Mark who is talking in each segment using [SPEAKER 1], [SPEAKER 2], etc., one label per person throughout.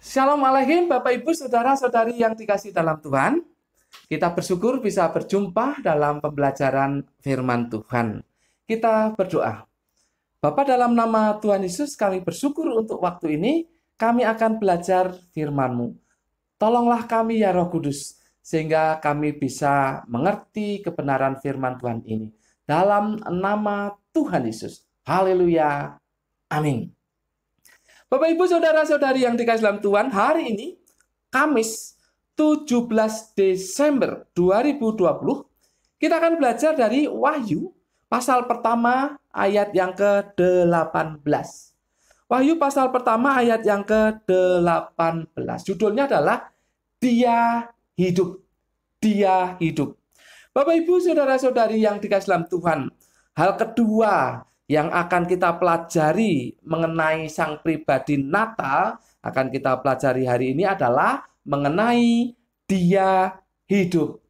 [SPEAKER 1] Shalom alaikum Bapak Ibu Saudara-saudari yang dikasihi dalam Tuhan. Kita bersyukur bisa berjumpa dalam pembelajaran firman Tuhan. Kita berdoa. Bapa, dalam nama Tuhan Yesus kami bersyukur untuk waktu ini. Kami akan belajar firman-Mu. Tolonglah kami ya Roh Kudus, sehingga kami bisa mengerti kebenaran firman Tuhan ini. Dalam nama Tuhan Yesus. Haleluya. Amin. Bapak Ibu Saudara-saudari yang dikasihi dalam Tuhan, hari ini Kamis 17 Desember 2020 kita akan belajar dari Wahyu pasal pertama ayat yang ke-18. Wahyu pasal pertama ayat yang ke-18. Judulnya adalah Dia Hidup. Dia Hidup. Bapak Ibu Saudara-saudari yang dikasihi dalam Tuhan, hal kedua yang akan kita pelajari mengenai sang pribadi Natal, akan kita pelajari hari ini adalah mengenai Dia hidup.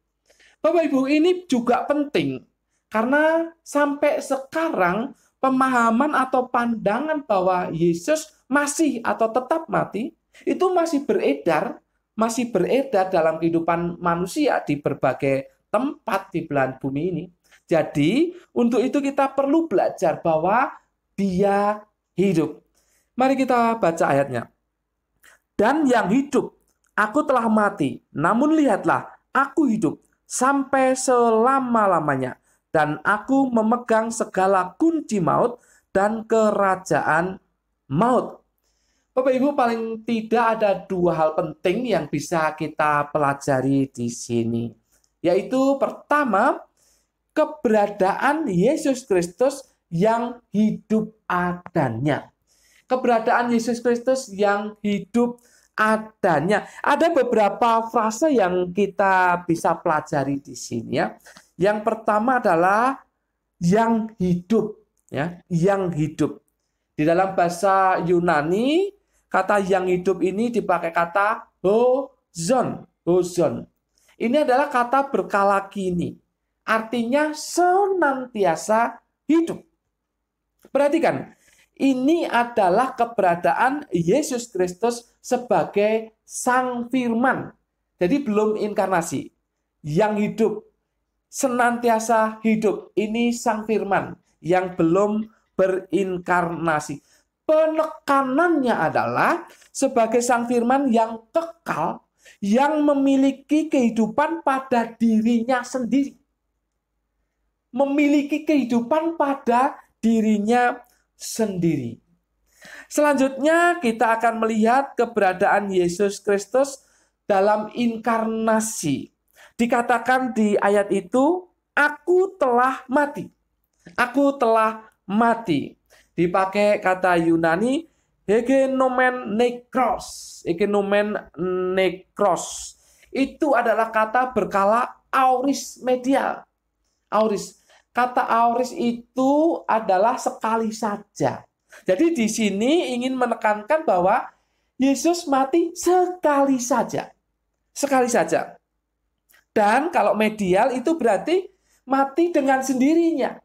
[SPEAKER 1] Bapak Ibu, ini juga penting karena sampai sekarang pemahaman atau pandangan bahwa Yesus masih atau tetap mati itu masih beredar dalam kehidupan manusia di berbagai tempat di belahan bumi ini. Jadi, untuk itu kita perlu belajar bahwa Dia hidup. Mari kita baca ayatnya. Dan yang hidup, aku telah mati, namun lihatlah, aku hidup sampai selama-lamanya, dan aku memegang segala kunci maut dan kerajaan maut. Bapak Ibu, paling tidak ada dua hal penting yang bisa kita pelajari di sini. Yaitu pertama, keberadaan Yesus Kristus yang hidup adanya. Keberadaan Yesus Kristus yang hidup adanya. Ada beberapa frase yang kita bisa pelajari di sini ya. Yang pertama adalah yang hidup ya, yang hidup. Di dalam bahasa Yunani, kata yang hidup ini dipakai kata hozon. Ini adalah kata berkala kini. Artinya senantiasa hidup. Perhatikan, ini adalah keberadaan Yesus Kristus sebagai Sang Firman. Jadi belum inkarnasi. Yang hidup, senantiasa hidup. Ini Sang Firman yang belum berinkarnasi. Penekanannya adalah sebagai Sang Firman yang kekal, yang memiliki kehidupan pada dirinya sendiri. Memiliki kehidupan pada dirinya sendiri. Selanjutnya kita akan melihat keberadaan Yesus Kristus dalam inkarnasi. Dikatakan di ayat itu, aku telah mati. Aku telah mati. Dipakai kata Yunani, egenomen nekros. Egenomen nekros. Itu adalah kata berkala auris medial. Auris. Kata auris itu adalah sekali saja. Jadi di sini ingin menekankan bahwa Yesus mati sekali saja. Sekali saja. Dan kalau medial itu berarti mati dengan sendirinya.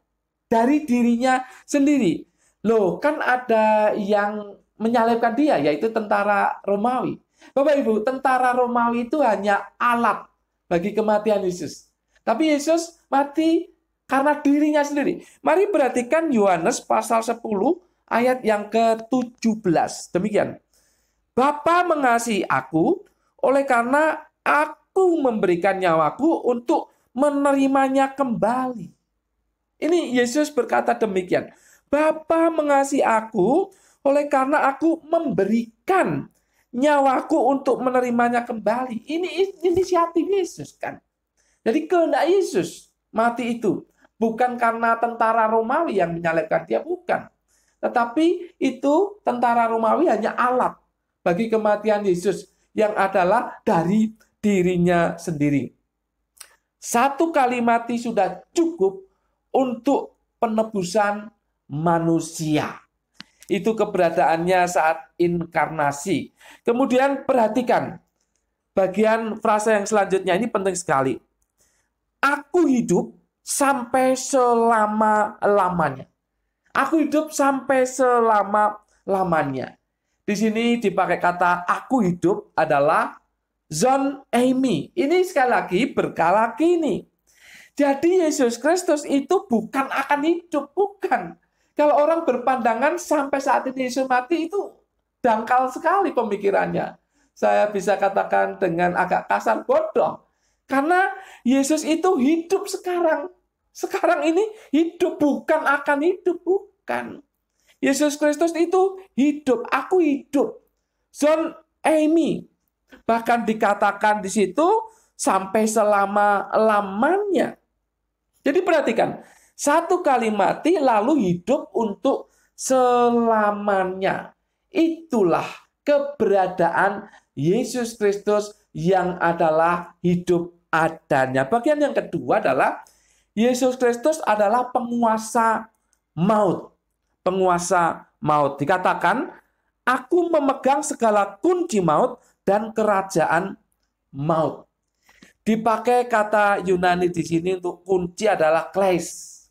[SPEAKER 1] Dari dirinya sendiri. Loh, kan ada yang menyalibkan dia, yaitu tentara Romawi. Bapak Ibu, tentara Romawi itu hanya alat bagi kematian Yesus. Tapi Yesus mati karena dirinya sendiri. Mari perhatikan Yohanes pasal 10 ayat yang ke-17. Demikian. Bapa mengasihi aku oleh karena aku memberikan nyawaku untuk menerimanya kembali. Ini Yesus berkata demikian. Bapa mengasihi aku oleh karena aku memberikan nyawaku untuk menerimanya kembali. Ini inisiatif Yesus kan. Jadi kehendak Yesus mati itu. Bukan karena tentara Romawi yang menyalibkan dia, bukan. Tetapi itu tentara Romawi hanya alat bagi kematian Yesus yang adalah dari dirinya sendiri. Satu kali mati sudah cukup untuk penebusan manusia. Itu keberadaannya saat inkarnasi. Kemudian perhatikan bagian frase yang selanjutnya, ini penting sekali. Aku hidup sampai selama-lamanya. Aku hidup sampai selama-lamanya. Di sini dipakai kata aku hidup adalah zon eimi. Ini sekali lagi berkala kini. Jadi Yesus Kristus itu bukan akan hidup, bukan. Kalau orang berpandangan sampai saat ini Yesus mati itu dangkal sekali pemikirannya. Saya bisa katakan dengan agak kasar, bodoh. Karena Yesus itu hidup sekarang. Sekarang ini hidup, bukan akan hidup, bukan. Yesus Kristus itu hidup, aku hidup. Zon eimi. Bahkan dikatakan di situ sampai selama-lamanya. Jadi perhatikan, satu kali mati lalu hidup untuk selamanya. Itulah keberadaan Yesus Kristus yang adalah hidup adanya. Bagian yang kedua adalah Yesus Kristus adalah penguasa maut. Penguasa maut. Dikatakan, aku memegang segala kunci maut dan kerajaan maut. Dipakai kata Yunani di sini untuk kunci adalah kleis.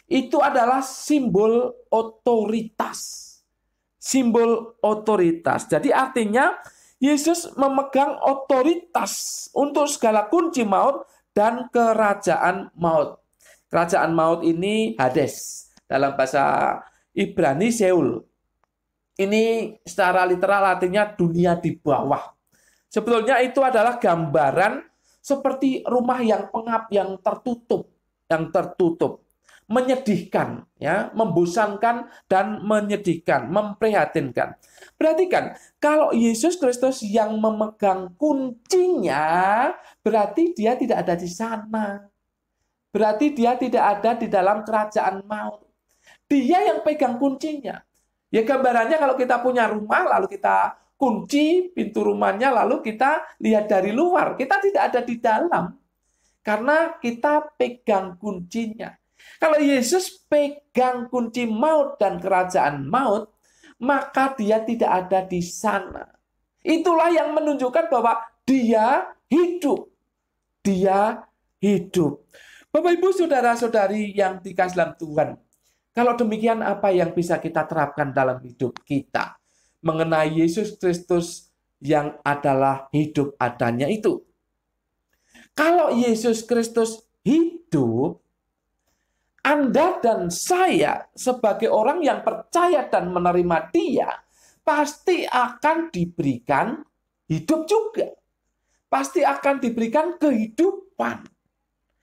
[SPEAKER 1] Itu adalah simbol otoritas. Simbol otoritas. Jadi artinya Yesus memegang otoritas untuk segala kunci maut dan kerajaan maut. Kerajaan maut ini Hades. Dalam bahasa Ibrani Seul. Ini secara literal artinya dunia di bawah. Sebetulnya itu adalah gambaran seperti rumah yang pengap, yang tertutup, menyedihkan, ya, membosankan dan menyedihkan, memprihatinkan. Perhatikan, kalau Yesus Kristus yang memegang kuncinya, berarti dia tidak ada di sana. Berarti dia tidak ada di dalam kerajaan maut. Dia yang pegang kuncinya. Ya gambarannya kalau kita punya rumah, lalu kita kunci pintu rumahnya, lalu kita lihat dari luar. Kita tidak ada di dalam. Karena kita pegang kuncinya. Kalau Yesus pegang kunci maut dan kerajaan maut, maka dia tidak ada di sana. Itulah yang menunjukkan bahwa dia hidup. Dia hidup. Bapak, Ibu, saudara-saudari yang dikasihi dalam Tuhan, kalau demikian apa yang bisa kita terapkan dalam hidup kita mengenai Yesus Kristus yang adalah hidup adanya itu? Kalau Yesus Kristus hidup, Anda dan saya sebagai orang yang percaya dan menerima Dia pasti akan diberikan hidup juga. Pasti akan diberikan kehidupan.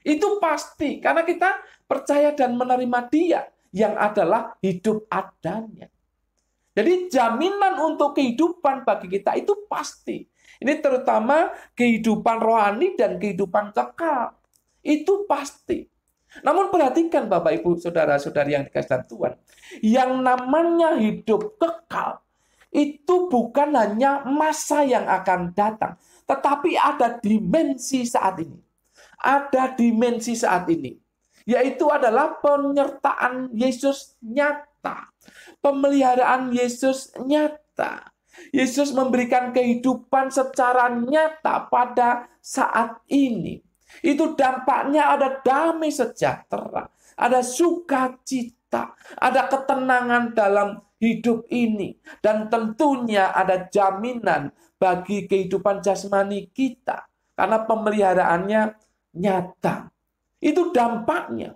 [SPEAKER 1] Itu pasti, karena kita percaya dan menerima Dia yang adalah hidup adanya. Jadi jaminan untuk kehidupan bagi kita itu pasti. Ini terutama kehidupan rohani dan kehidupan kekal. Itu pasti. Namun perhatikan Bapak, Ibu, saudara-saudari yang dikasihi dalam Tuhan. Yang namanya hidup kekal, itu bukan hanya masa yang akan datang. Tetapi ada dimensi saat ini. Ada dimensi saat ini, yaitu adalah penyertaan Yesus nyata, pemeliharaan Yesus nyata. Yesus memberikan kehidupan secara nyata pada saat ini. Itu dampaknya ada damai sejahtera, ada sukacita, ada ketenangan dalam hidup ini, dan tentunya ada jaminan bagi kehidupan jasmani kita, karena pemeliharaannya nyata. Itu dampaknya.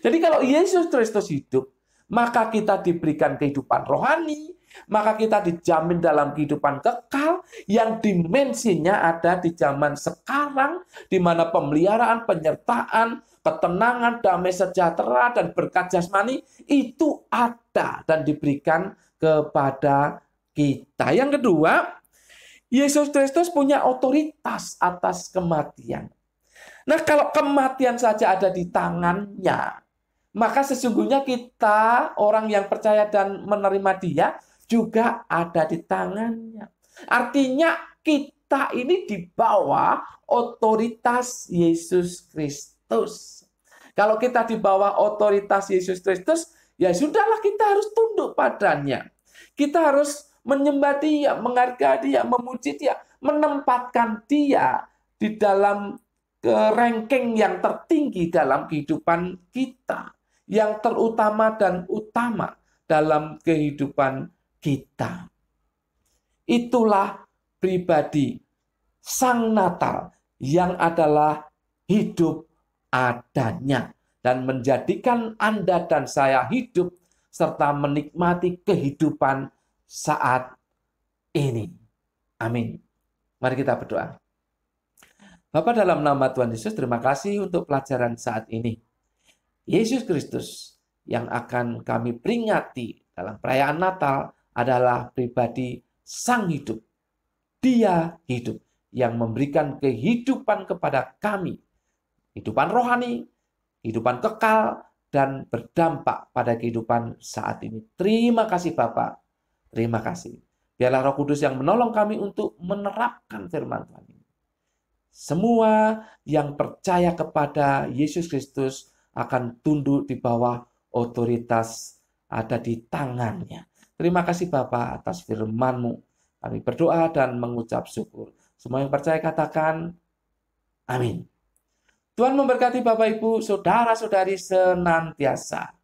[SPEAKER 1] Jadi kalau Yesus Kristus hidup, maka kita diberikan kehidupan rohani, maka kita dijamin dalam kehidupan kekal yang dimensinya ada di zaman sekarang, di mana pemeliharaan, penyertaan, ketenangan, damai sejahtera, dan berkat jasmani itu ada dan diberikan kepada kita. Yang kedua, Yesus Kristus punya otoritas atas kematian. Nah, kalau kematian saja ada di tangannya, maka sesungguhnya kita, orang yang percaya dan menerima Dia, juga ada di tangannya. Artinya kita ini di bawah otoritas Yesus Kristus. Kalau kita di bawah otoritas Yesus Kristus, ya sudahlah, kita harus tunduk padanya. Kita harus menyembah Dia, menghargai Dia, memuji Dia, menempatkan Dia di dalam ranking yang tertinggi dalam kehidupan kita, yang terutama dan utama dalam kehidupan kita. Itulah pribadi Sang Natal yang adalah hidup adanya dan menjadikan Anda dan saya hidup serta menikmati kehidupan saat ini. Amin. Mari kita berdoa. Bapa, dalam nama Tuhan Yesus, terima kasih untuk pelajaran saat ini. Yesus Kristus yang akan kami peringati dalam perayaan Natal adalah pribadi Sang Hidup. Dia hidup yang memberikan kehidupan kepada kami. Kehidupan rohani, kehidupan kekal, dan berdampak pada kehidupan saat ini. Terima kasih Bapa. Terima kasih. Biarlah Roh Kudus yang menolong kami untuk menerapkan firman Tuhan ini. Semua yang percaya kepada Yesus Kristus akan tunduk di bawah otoritas ada di tangannya. Terima kasih Bapa atas firman-Mu. Kami berdoa dan mengucap syukur. Semua yang percaya katakan amin. Tuhan memberkati Bapak Ibu, saudara-saudari senantiasa.